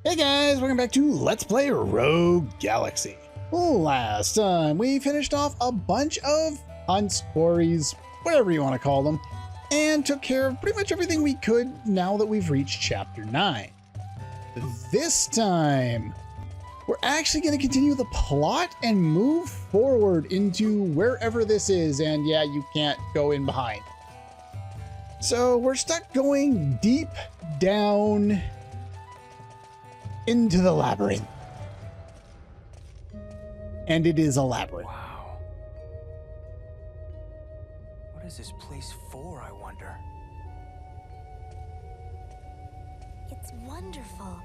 Hey guys, welcome back to Let's Play Rogue Galaxy. Last time we finished off a bunch of hunts, quarries, whatever you want to call them, and took care of pretty much everything we could now that we've reached Chapter 9. This time, we're actually going to continue the plot and move forward into wherever this is, and yeah, you can't go in behind. So we're stuck going deep down into the labyrinth. And it is a labyrinth. Wow. What is this place for, I wonder? It's wonderful.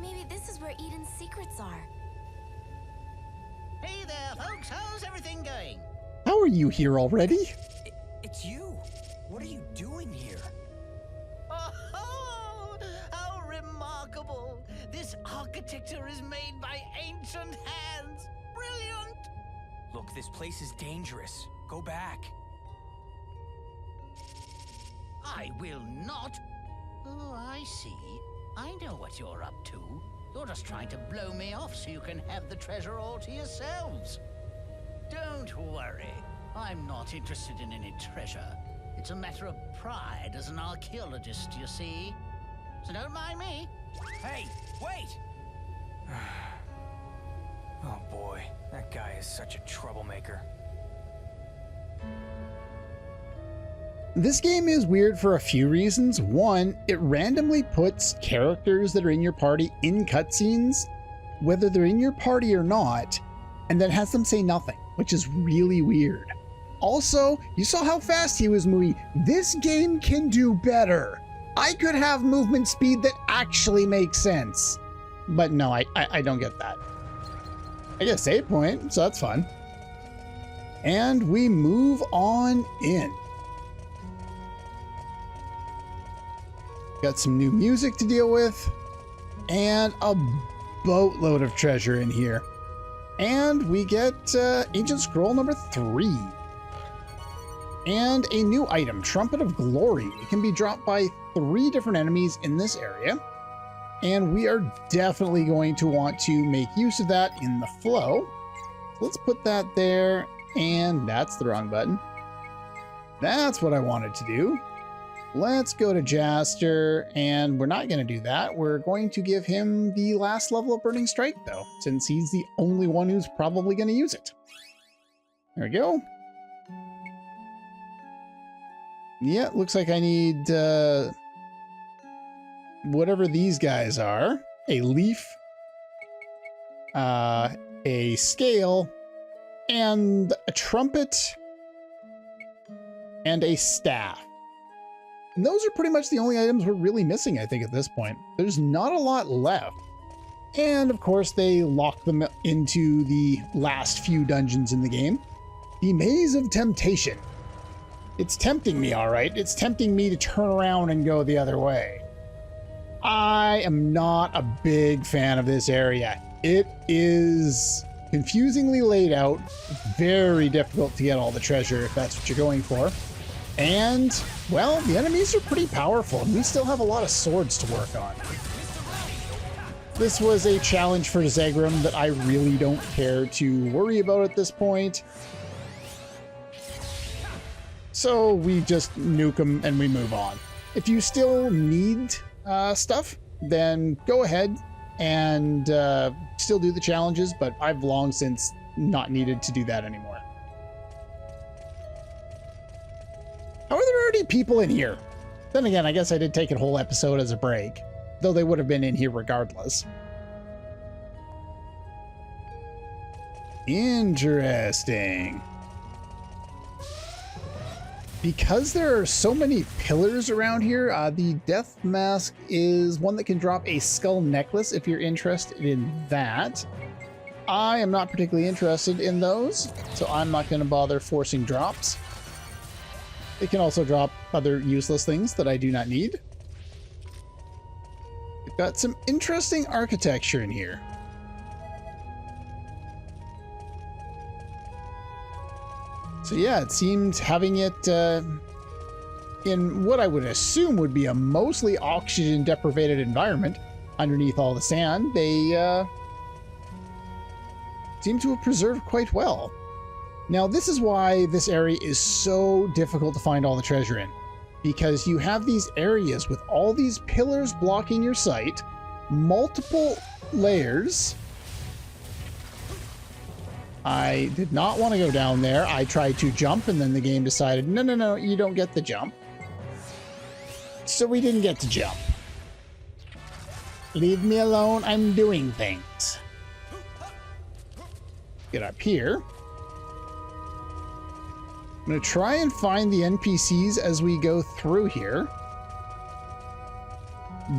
Maybe this is where Eden's secrets are. Hey there, folks. How's everything going? How are you here already? It's you. What are you doing here? Oh, how remarkable. This architecture is made by ancient hands. Brilliant. Look, this place is dangerous. Go back. I will not. Oh, I see. I know what you're up to. You're just trying to blow me off so you can have the treasure all to yourselves. Don't worry. I'm not interested in any treasure. It's a matter of pride as an archaeologist, you see. So don't mind me. Hey, wait! Oh boy, that guy is such a troublemaker. This game is weird for a few reasons. One, it randomly puts characters that are in your party in cutscenes, whether they're in your party or not, and then has them say nothing, which is really weird. Also, you saw how fast he was moving. This game can do better. I could have movement speed that actually makes sense. But no, I don't get that. I get a save point, so that's fun. And we move on in. Got some new music to deal with, and a boatload of treasure in here. And we get Ancient Scroll number 3. And a new item, Trumpet of Glory. It can be dropped by 3 different enemies in this area. And we are definitely going to want to make use of that in the flow. Let's put that there, and that's the wrong button. That's what I wanted to do. Let's go to Jaster, and we're not going to do that. We're going to give him the last level of Burning Strike, though, since he's the only one who's probably going to use it. There we go. Yeah, looks like I need whatever these guys are. A leaf, a scale, and a trumpet, and a staff. And those are pretty much the only items we're really missing, I think, at this point. There's not a lot left. And of course, they lock them into the last few dungeons in the game. The Maze of Temptation. It's tempting me, all right. It's tempting me to turn around and go the other way. I am not a big fan of this area. It is confusingly laid out, very difficult to get all the treasure if that's what you're going for. And, well, the enemies are pretty powerful, and we still have a lot of swords to work on. This was a challenge for Zegram that I really don't care to worry about at this point. So we just nuke them and we move on. If you still need stuff, then go ahead and still do the challenges, but I've long since not needed to do that anymore. How are there already people in here? Then again, I guess I did take a whole episode as a break, though they would have been in here regardless. Interesting. Because there are so many pillars around here, the death mask is one that can drop a skull necklace if you're interested in that. I am not particularly interested in those, so I'm not going to bother forcing drops. It can also drop other useless things that I do not need. We've got some interesting architecture in here. So yeah, it seemed having it in what I would assume would be a mostly oxygen deprivated environment underneath all the sand, they seem to have preserved quite well. Now, this is why this area is so difficult to find all the treasure in, because you have these areas with all these pillars blocking your sight, multiple layers. I did not want to go down there. I tried to jump, and then the game decided, no, no, no, you don't get the jump. So we didn't get to jump. Leave me alone, I'm doing things. Get up here. I'm going to try and find the NPCs as we go through here.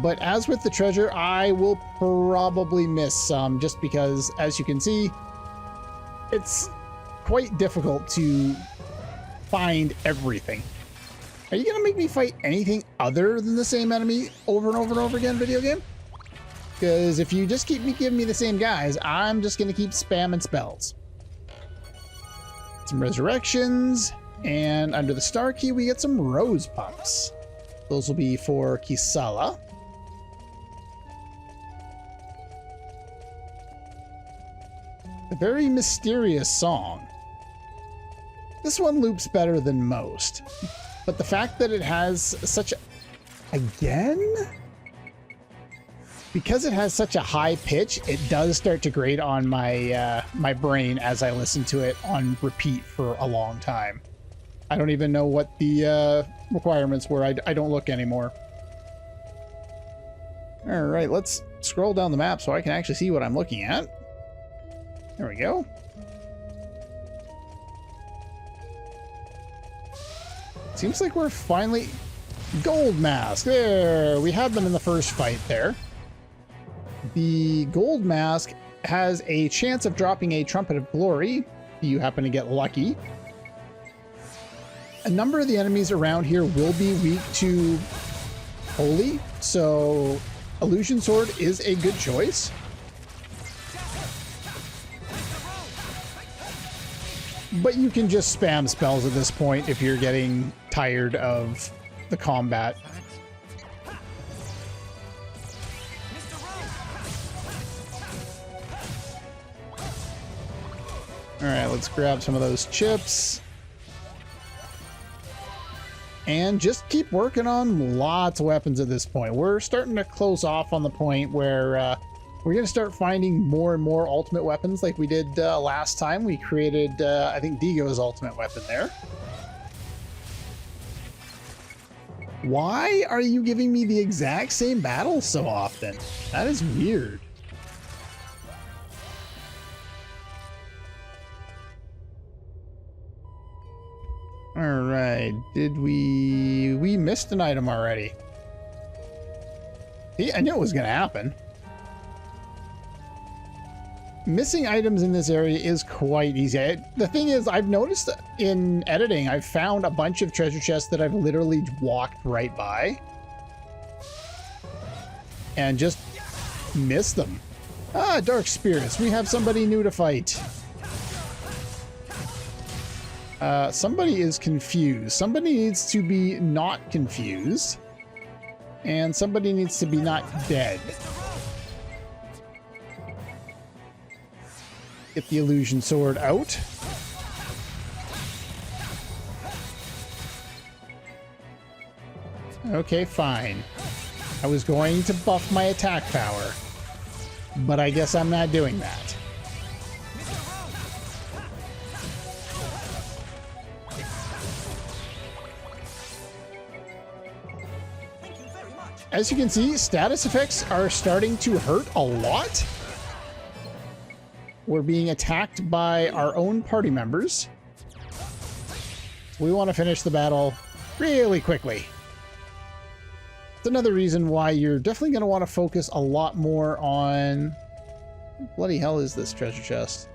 But as with the treasure, I will probably miss some, just because, as you can see, it's quite difficult to find everything. Are you going to make me fight anything other than the same enemy over and over and over again, video game? Because if you just keep giving me the same guys, I'm just going to keep spamming spells. Some resurrections, and under the star key we get some rose pups. Those will be for Kisala. A very mysterious song. This one loops better than most, but the fact that it has such a... Again? Because it has such a high pitch, it does start to grate on my my brain as I listen to it on repeat for a long time. I don't even know what the requirements were. I don't look anymore. All right, let's scroll down the map so I can actually see what I'm looking at. There we go. Seems like we're finally... Gold mask. There, we had them in the first fight there. The gold mask has a chance of dropping a Trumpet of Glory if you happen to get lucky. A number of the enemies around here will be weak to Holy, so Illusion Sword is a good choice. But you can just spam spells at this point if you're getting tired of the combat. All right, let's grab some of those chips. And just keep working on lots of weapons at this point. We're starting to close off on the point where we're going to start finding more and more ultimate weapons like we did last time. We created, I think, Digo's ultimate weapon there. Why are you giving me the exact same battle so often? That is weird. All right, we missed an item already. See, I knew it was going to happen. Missing items in this area is quite easy. The thing is, I've noticed in editing, I've found a bunch of treasure chests that I've literally walked right by and just missed them. Ah, Dark Spirits, we have somebody new to fight. Somebody is confused. Somebody needs to be not confused. And somebody needs to be not dead. Get the illusion sword out. Okay, fine. I was going to buff my attack power, but I guess I'm not doing that. As you can see, status effects are starting to hurt a lot. We're being attacked by our own party members. We want to finish the battle really quickly. It's another reason why you're definitely going to want to focus a lot more on... What bloody hell is this treasure chest?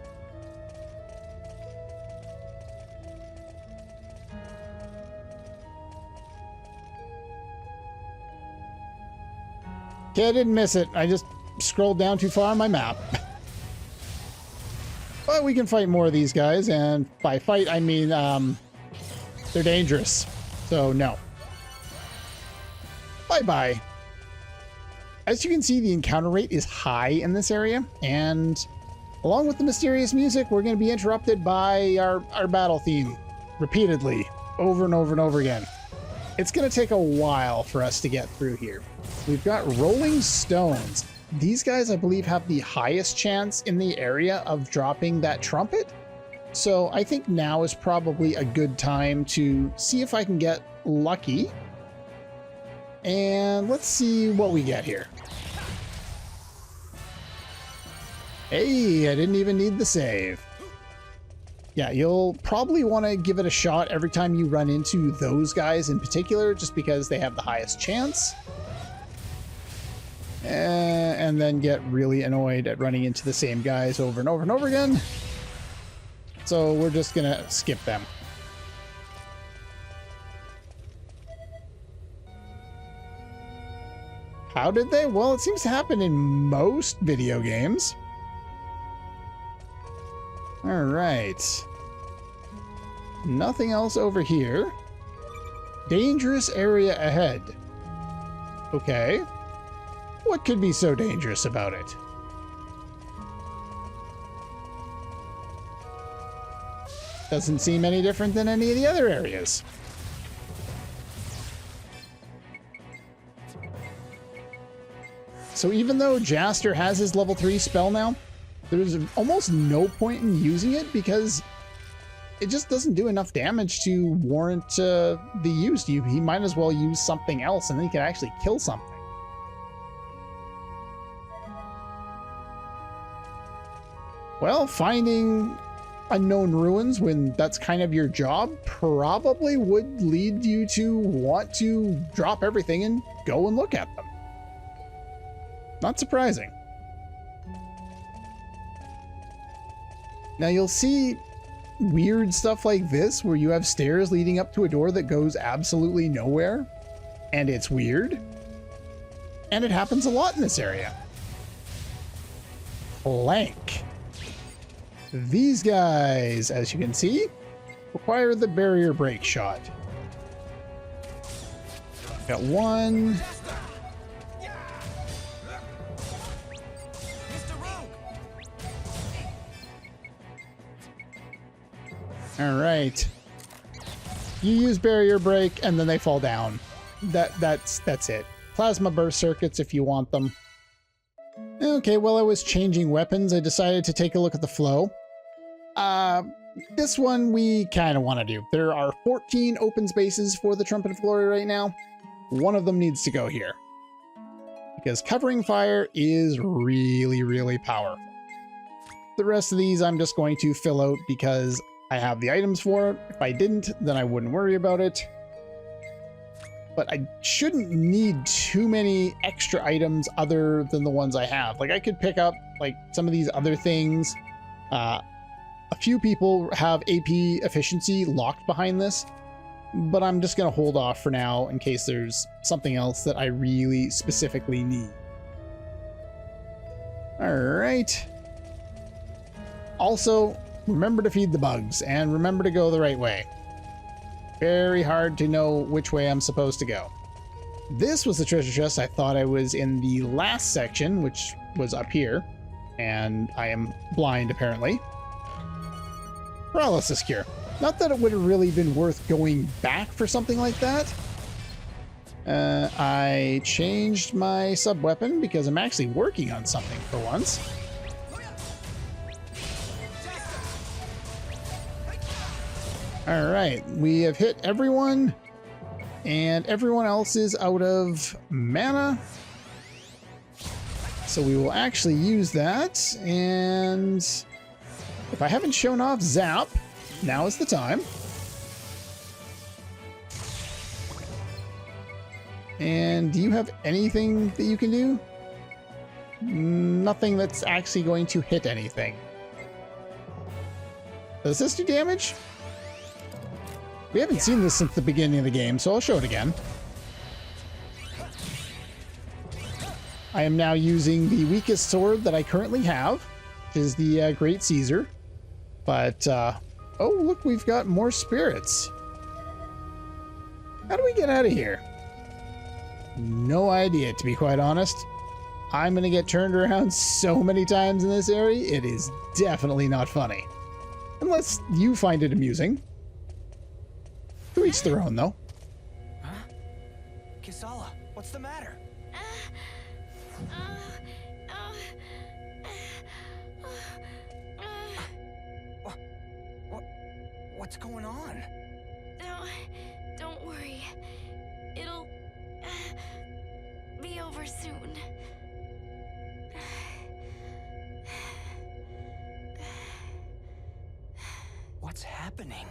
Okay, I didn't miss it. I just scrolled down too far on my map. But we can fight more of these guys, and by fight, I mean, they're dangerous. So, no. Bye-bye. As you can see, the encounter rate is high in this area, and along with the mysterious music, we're going to be interrupted by our battle theme repeatedly, over and over and over again. It's going to take a while for us to get through here. We've got rolling stones. These guys, I believe, have the highest chance in the area of dropping that trumpet. So I think now is probably a good time to see if I can get lucky. And let's see what we get here. Hey, I didn't even need the save. Yeah, you'll probably want to give it a shot every time you run into those guys in particular, just because they have the highest chance. And then get really annoyed at running into the same guys over and over and over again. So we're just gonna skip them. How did they? Well, it seems to happen in most video games. All right. Nothing else over here. Dangerous area ahead. Okay. What could be so dangerous about it? Doesn't seem any different than any of the other areas. So even though Jaster has his level 3 spell now, there's almost no point in using it because it just doesn't do enough damage to warrant the use. He might as well use something else and then he can actually kill something. Well, finding unknown ruins when that's kind of your job probably would lead you to want to drop everything and go and look at them. Not surprising. Now you'll see weird stuff like this where you have stairs leading up to a door that goes absolutely nowhere, and it's weird. And it happens a lot in this area. Plank. These guys, as you can see, require the barrier break shot. Got one. All right. You use barrier break and then they fall down. That's it. Plasma burst circuits if you want them. Okay, while I was changing weapons, I decided to take a look at the flow. This one we kind of want to do. There are 14 open spaces for the Trumpet of Glory right now. One of them needs to go here, because covering fire is really, really powerful. The rest of these I'm just going to fill out because I have the items for it. If I didn't, then I wouldn't worry about it. But I shouldn't need too many extra items other than the ones I have. Like, I could pick up like some of these other things. A few people have AP efficiency locked behind this, but I'm just going to hold off for now in case there's something else that I really specifically need. All right. Also, remember to feed the bugs and remember to go the right way. Very hard to know which way I'm supposed to go. This was the treasure chest I thought I was in the last section, which was up here, and I am blind apparently. Paralysis cure. Not that it would have really been worth going back for something like that. I changed my sub-weapon because I'm actually working on something for once. All right, we have hit everyone, and everyone else is out of mana. So we will actually use that, and if I haven't shown off Zap, now is the time. And do you have anything that you can do? Nothing that's actually going to hit anything. Does this do damage? We haven't seen this since the beginning of the game, so I'll show it again. I am now using the weakest sword that I currently have, which is the Great Caesar. But, oh, look, we've got more spirits. How do we get out of here? No idea, to be quite honest. I'm gonna get turned around so many times in this area, it is definitely not funny. Unless you find it amusing. To each their own, though. Huh? Kisala, what's the matter? What's going on? No, don't worry. It'll be over soon. What's happening?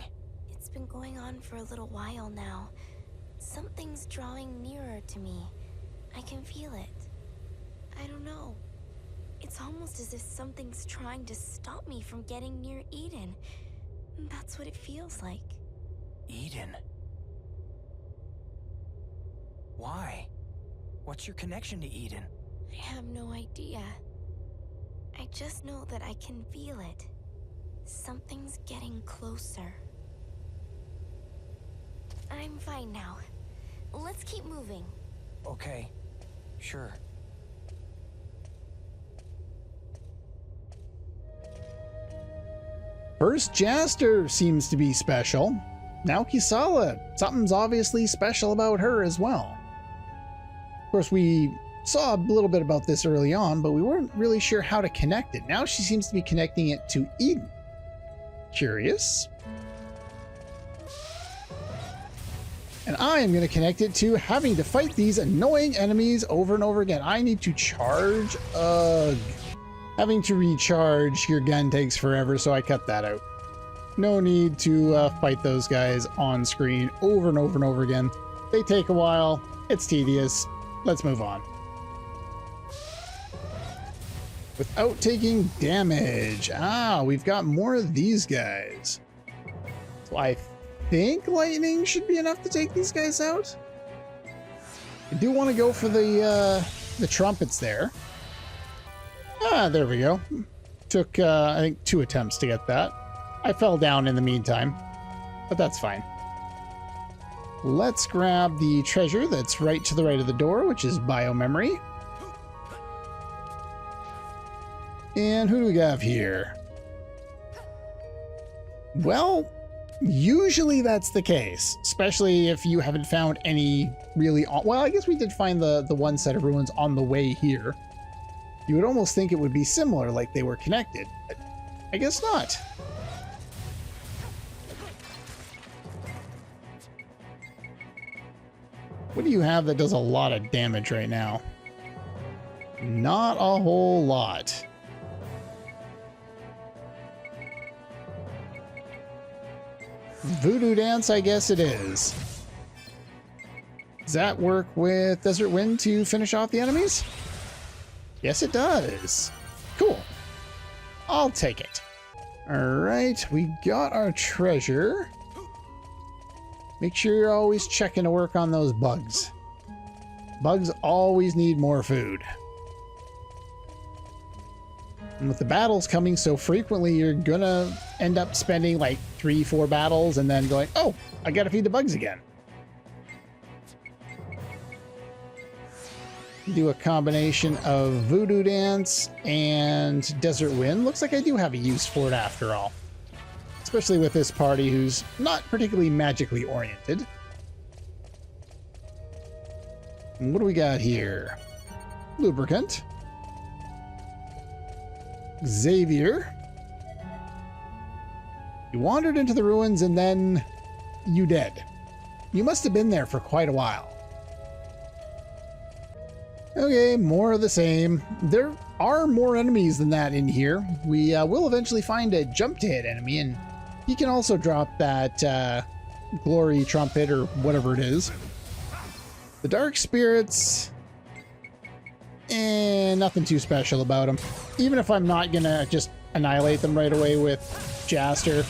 It's been going on for a little while now. Something's drawing nearer to me. I can feel it. I don't know. It's almost as if something's trying to stop me from getting near Eden. That's what it feels like. Eden? Why? What's your connection to Eden? I have no idea. I just know that I can feel it. Something's getting closer. I'm fine now. Let's keep moving. Okay, sure. First Jaster seems to be special. Now Kisala. Something's obviously special about her as well. Of course, we saw a little bit about this early on, but we weren't really sure how to connect it. Now she seems to be connecting it to Eden. Curious. And I am going to connect it to having to fight these annoying enemies over and over again. I need to charge. Having to recharge your gun takes forever, so I cut that out. No need to fight those guys on screen over and over and over again. They take a while. It's tedious. Let's move on. Without taking damage. Ah, we've got more of these guys. So I think lightning should be enough to take these guys out. I do want to go for the trumpets there. Ah, there we go. Took, I think, 2 attempts to get that. I fell down in the meantime, but that's fine. Let's grab the treasure that's right to the right of the door, which is biomemory. And who do we have here? Well, usually that's the case, especially if you haven't found any really... Well, I guess we did find the one set of ruins on the way here. You would almost think it would be similar, like they were connected, but I guess not. What do you have that does a lot of damage right now? Not a whole lot. Voodoo Dance, I guess it is. Does that work with Desert Wind to finish off the enemies? Yes, it does. Cool. I'll take it. All right, we got our treasure. Make sure you're always checking to work on those bugs. Bugs always need more food. And with the battles coming so frequently, you're gonna end up spending like 3-4 battles and then going, oh, I gotta feed the bugs again. Do a combination of Voodoo Dance and Desert Wind. Looks like I do have a use for it after all. Especially with this party who's not particularly magically oriented. And what do we got here? Lubricant. Xavier. You wandered into the ruins and then you dead. You must have been there for quite a while. Okay, more of the same. There are more enemies than that in here. We will eventually find a jump to hit enemy, and he can also drop that glory trumpet or whatever it is. The dark spirits, nothing too special about them. Even if I'm not gonna just annihilate them right away with Jaster,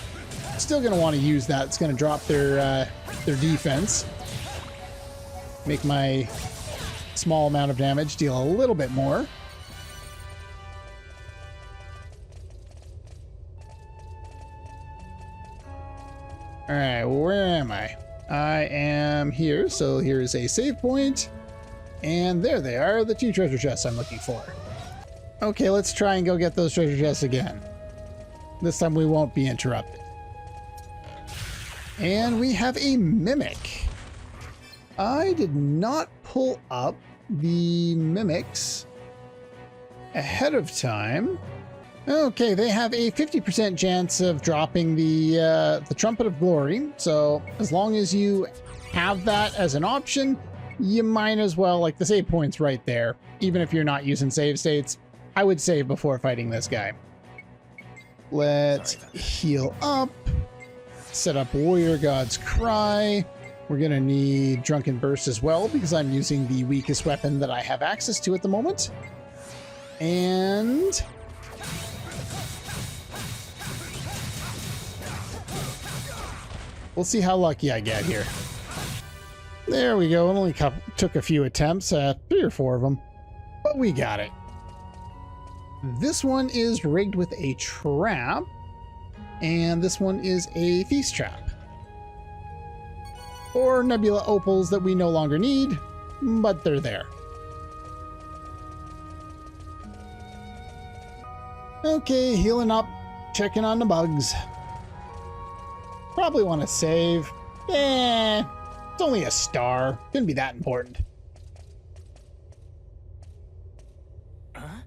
still gonna want to use that. It's gonna drop their defense, make my small amount of damage deal a little bit more. All right, where am I? I am here, so here's a save point. And there they are, the 2 treasure chests I'm looking for. Okay, let's try and go get those treasure chests again. This time we won't be interrupted. And we have a mimic. I did not pull up the mimics ahead of time. Okay, they have a 50% chance of dropping the Trumpet of Glory. So as long as you have that as an option, you might as well, like the save point's right there. Even if you're not using save states, I would save before fighting this guy. Let's heal up. Set up Warrior God's Cry. We're going to need Drunken Burst as well because I'm using the weakest weapon that I have access to at the moment. And we'll see how lucky I get here. There we go. It only took a few attempts, 3 or 4 of them, but we got it. This one is rigged with a trap, and this one is a feast trap. 4 nebula opals that we no longer need, but they're there. Okay, healing up, checking on the bugs. Probably want to save. It's only a star. Couldn't be that important. Huh?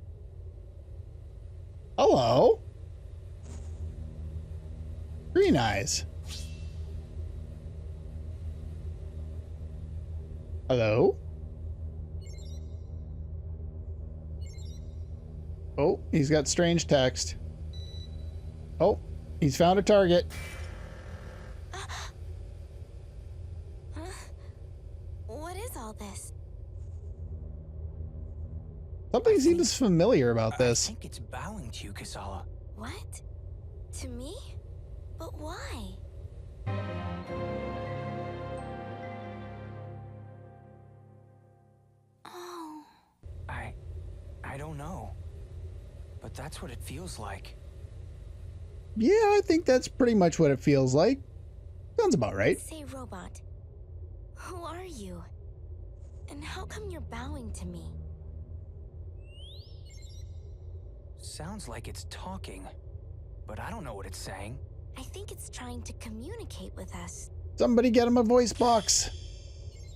Hello? Green eyes. Hello? Oh, he's got strange text. Oh, he's found a target. What is all this? Something seems familiar about I this. think it's bowing to you, Kasala. What? To me? But why? Oh. I don't know. But that's what it feels like. Yeah, I think that's pretty much what it feels like. Sounds about right. Say, robot, who are you? And how come you're bowing to me? Sounds like it's talking, but I don't know what it's saying. I think it's trying to communicate with us. Somebody get him a voice box.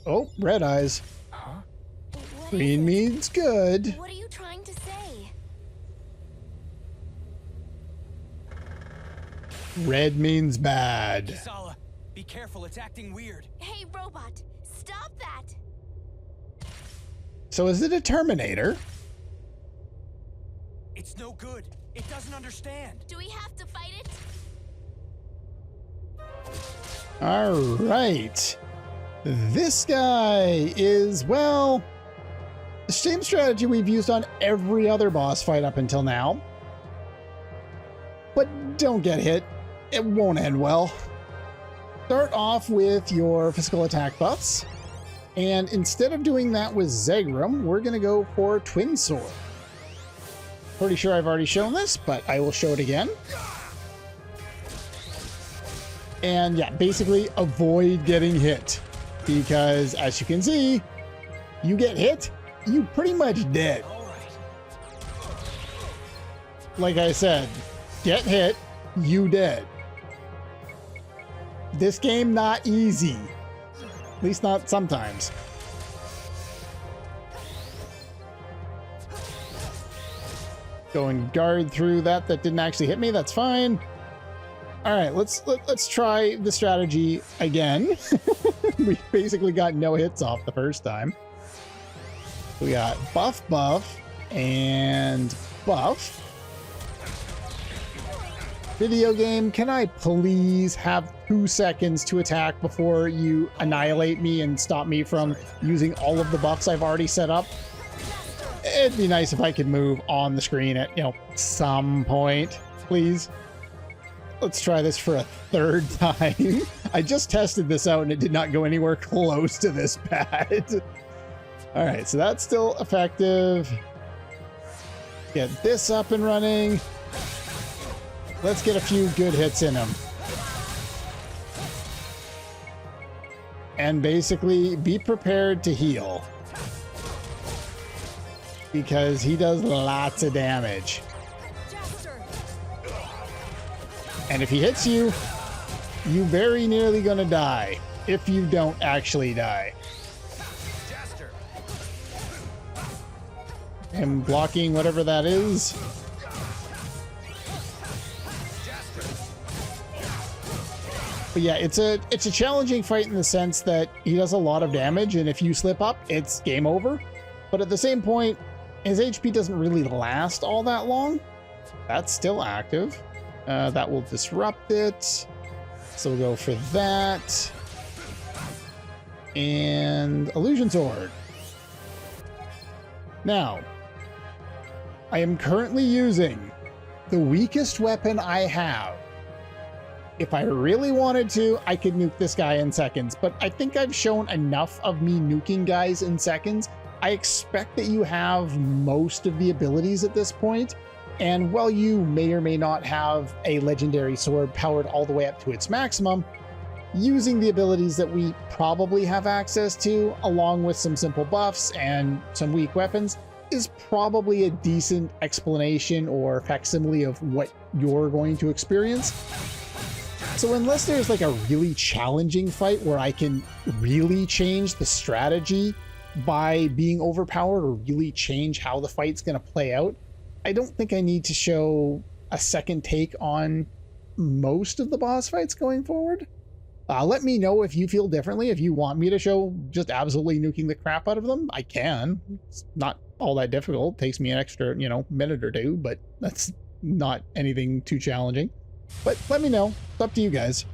Oh, red eyes. Huh? What Green is it? means good. What are you trying to say? Red means bad. Kasala, be careful, it's acting weird. Hey, robot, stop that! So is it a Terminator? It's no good. It doesn't understand. Do we have to fight it? All right. This guy is, well, the same strategy we've used on every other boss fight up until now. But don't get hit. It won't end well. Start off with your physical attack buffs. And instead of doing that with Zegrum, we're going to go for Twin Sword. Pretty sure I've already shown this, but I will show it again. And yeah, basically avoid getting hit. Because as you can see, you get hit, you pretty much dead. All right. Like I said, get hit, you dead. This game not easy. At least not sometimes. Go and guard through that didn't actually hit me. That's fine. All right, let's try the strategy again. We basically got no hits off the first time. We got buff, buff, and buff. Video game, can I please have 2 seconds to attack before you annihilate me and stop me from using all of the buffs I've already set up? It'd be nice if I could move on the screen at, some point, please. Let's try this for a 3rd time. I just tested this out and it did not go anywhere close to this bad. All right, so that's still effective. Get this up and running. Let's get a few good hits in him. And basically be prepared to heal. because he does lots of damage. Jaster. And if he hits you, you very nearly gonna die if you don't actually die. Jaster. I'm blocking whatever that is. But yeah, it's a challenging fight in the sense that he does a lot of damage, and if you slip up, it's game over. But at the same point, his HP doesn't really last all that long. That's still active. That will disrupt it. So we'll go for that. And Illusion Sword. Now, I am currently using the weakest weapon I have. If I really wanted to, I could nuke this guy in seconds, but I think I've shown enough of me nuking guys in seconds. I expect that you have most of the abilities at this point, and while you may or may not have a legendary sword powered all the way up to its maximum, using the abilities that we probably have access to, along with some simple buffs and some weak weapons, is probably a decent explanation or facsimile of what you're going to experience. So unless there's like a really challenging fight where I can really change the strategy by being overpowered or really change how the fight's going to play out, I don't think I need to show a second take on most of the boss fights going forward. Let me know if you feel differently. If you want me to show just absolutely nuking the crap out of them, I can. It's not all that difficult. It takes me an extra, minute or two, but that's not anything too challenging. But let me know. It's up to you guys.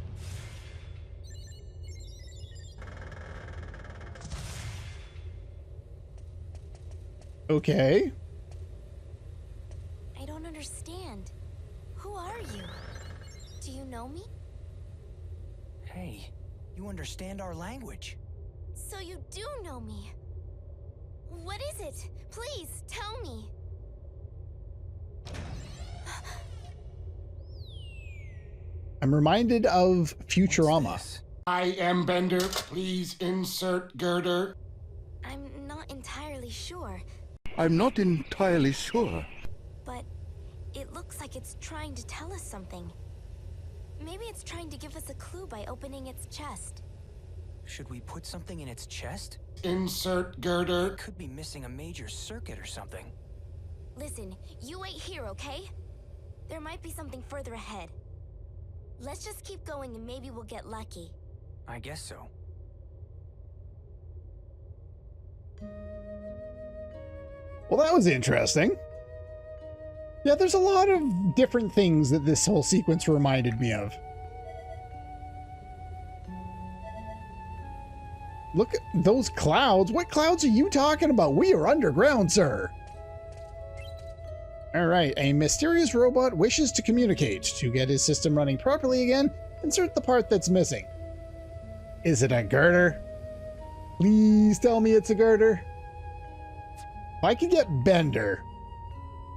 Okay. I don't understand. Who are you? Do you know me? Hey, you understand our language. So you do know me. What is it? Please, tell me. I'm reminded of Futurama. I am Bender. Please insert girder. I'm not entirely sure, I'm not entirely sure. but it looks like it's trying to tell us something. Maybe it's trying to give us a clue by opening its chest. Should we put something in its chest? Insert girder. It could be missing a major circuit or something. Listen, you wait here, okay? There might be something further ahead. Let's just keep going and maybe we'll get lucky. I guess so. Well, that was interesting. Yeah, there's a lot of different things that this whole sequence reminded me of. Look at those clouds. What clouds are you talking about? We are underground, sir. All right, a mysterious robot wishes to communicate. To get his system running properly again, insert the part that's missing. Is it a girder? Please tell me it's a girder. If I could get Bender,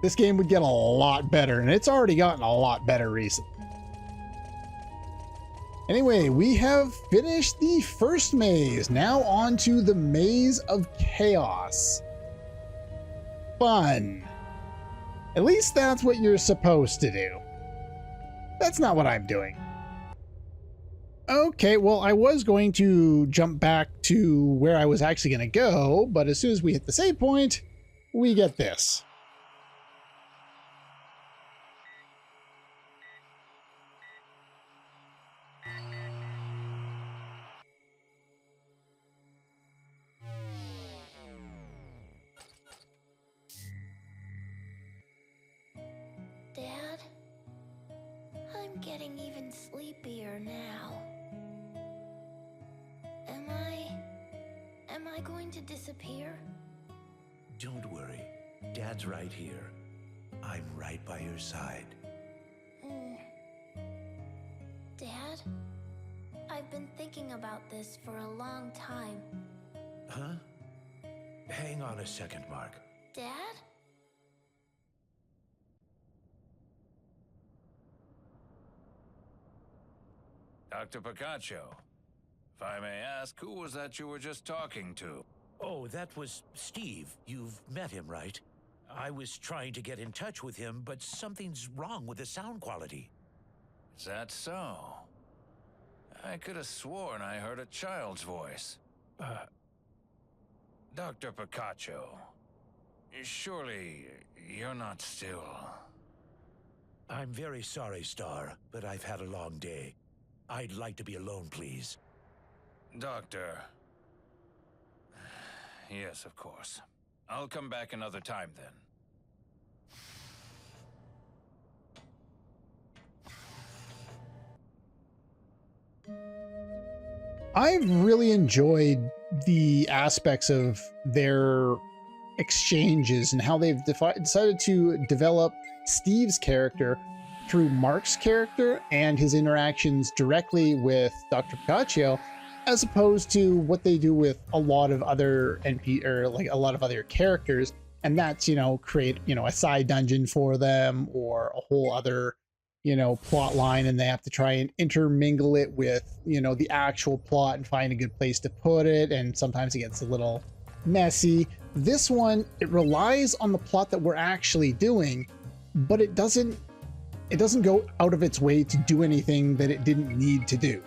this game would get a lot better, and it's already gotten a lot better recently. Anyway, we have finished the first maze. Now on to the Maze of Chaos. Fun. At least that's what you're supposed to do. That's not what I'm doing. Okay, well, I was going to jump back to where I was actually going to go, but as soon as we hit the save point, we get this. Dad? I'm getting even sleepier now. Am I going to disappear? Don't worry. Dad's right here. I'm right by your side. Dad? I've been thinking about this for a long time. Huh? Hang on a second, Mark. Dad? Dr. Picacho, if I may ask, who was that you were just talking to? Oh, that was Steve. You've met him, right? I was trying to get in touch with him, but something's wrong with the sound quality. Is that so? I could have sworn I heard a child's voice. Dr. Picacho, surely you're not still... I'm very sorry, Star, but I've had a long day. I'd like to be alone, please. Doctor... Yes, of course. I'll come back another time then. I've really enjoyed the aspects of their exchanges and how they've decided to develop Steve's character through Mark's character and his interactions directly with Dr. Picacho, as opposed to what they do with a lot of other a lot of other characters, and that's, you know, create, you know, a side dungeon for them or a whole other, you know, plot line, and they have to try and intermingle it with, you know, the actual plot and find a good place to put it, and sometimes it gets a little messy. This one, it relies on the plot that we're actually doing, but it doesn't go out of its way to do anything that it didn't need to do.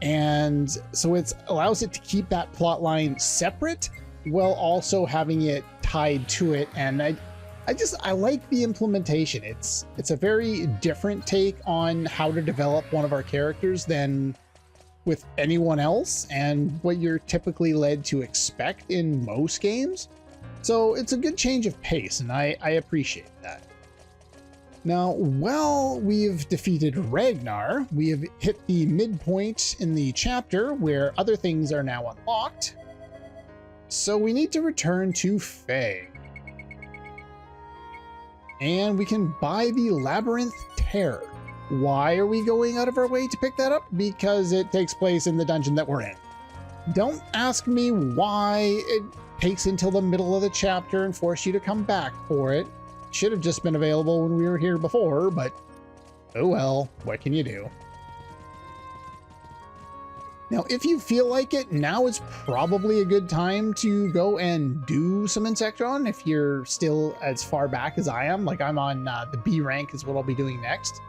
And so it allows it to keep that plot line separate while also having it tied to it. And I like the implementation. It's a very different take on how to develop one of our characters than with anyone else and what you're typically led to expect in most games. So it's a good change of pace, and I appreciate that. Now, while we've defeated Ragnar, we have hit the midpoint in the chapter where other things are now unlocked. So we need to return to Faye. And we can buy the Labyrinth Terror. Why are we going out of our way to pick that up? Because it takes place in the dungeon that we're in. Don't ask me why it takes until the middle of the chapter and force you to come back for it. Should have just been available when we were here before, but oh well, what can you do? Now, if you feel like it, now is probably a good time to go and do some Insectron if you're still as far back as I am. Like, I'm on the B rank is what I'll be doing next.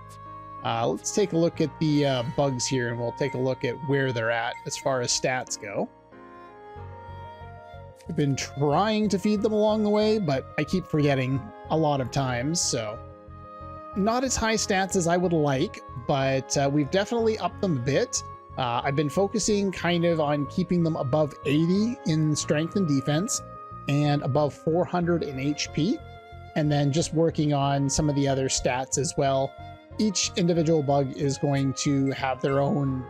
Let's take a look at the bugs here, and we'll take a look at where they're at as far as stats go. I've been trying to feed them along the way, but I keep forgetting a lot of times, so not as high stats as I would like, but we've definitely upped them a bit. I've been focusing kind of on keeping them above 80 in strength and defense and above 400 in HP, and then just working on some of the other stats as well. Each individual bug is going to have their own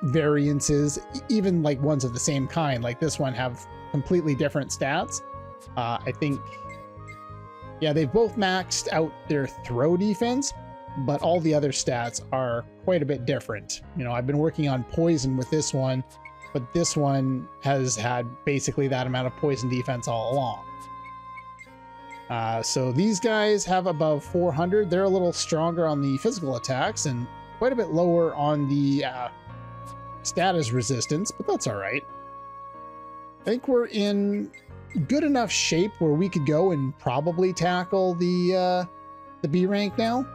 variances, even like ones of the same kind, like this one, have completely different stats. I think, yeah, they've both maxed out their throw defense, but all the other stats are quite a bit different. You know, I've been working on poison with this one, but this one has had basically that amount of poison defense all along. So these guys have above 400. They're a little stronger on the physical attacks and quite a bit lower on the status resistance, but that's all right. I think we're in good enough shape where we could go and probably tackle the B rank now,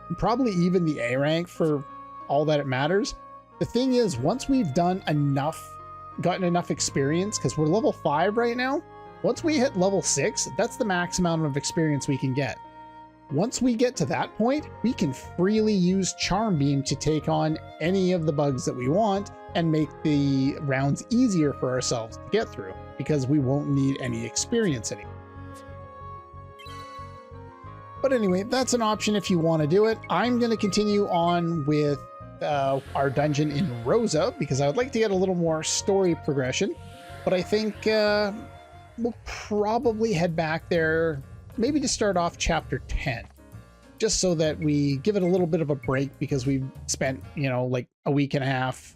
and probably even the A rank for all that it matters. The thing is, once we've done enough, gotten enough experience, because we're level 5 right now, once we hit level 6, that's the max amount of experience we can get. Once we get to that point, we can freely use Charm Beam to take on any of the bugs that we want and make the rounds easier for ourselves to get through, because we won't need any experience anymore. But anyway, that's an option if you want to do it. I'm going to continue on with our dungeon in Rosa, because I would like to get a little more story progression, but I think we'll probably head back there maybe to start off chapter 10, just so that we give it a little bit of a break, because we've spent, you know, like a week and a half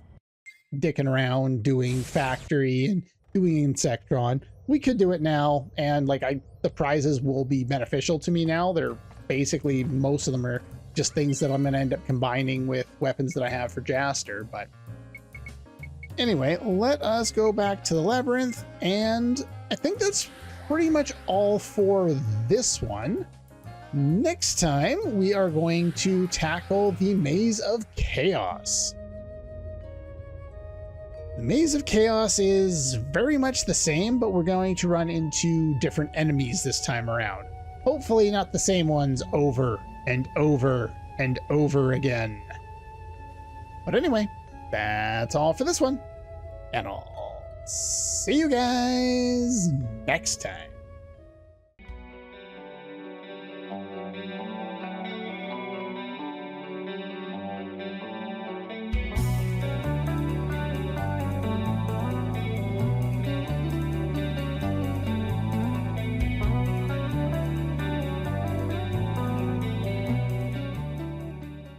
dicking around doing factory and doing Insectron. We could do it now, and like the prizes will be beneficial to me now. They're basically, most of them are just things that I'm going to end up combining with weapons that I have for Jaster. But anyway, let us go back to the Labyrinth, and I think that's pretty much all for this one. Next time, we are going to tackle the Maze of Chaos. The Maze of Chaos is very much the same, but we're going to run into different enemies this time around. Hopefully not the same ones over and over and over again. But anyway, that's all for this one, and I'll see you guys next time.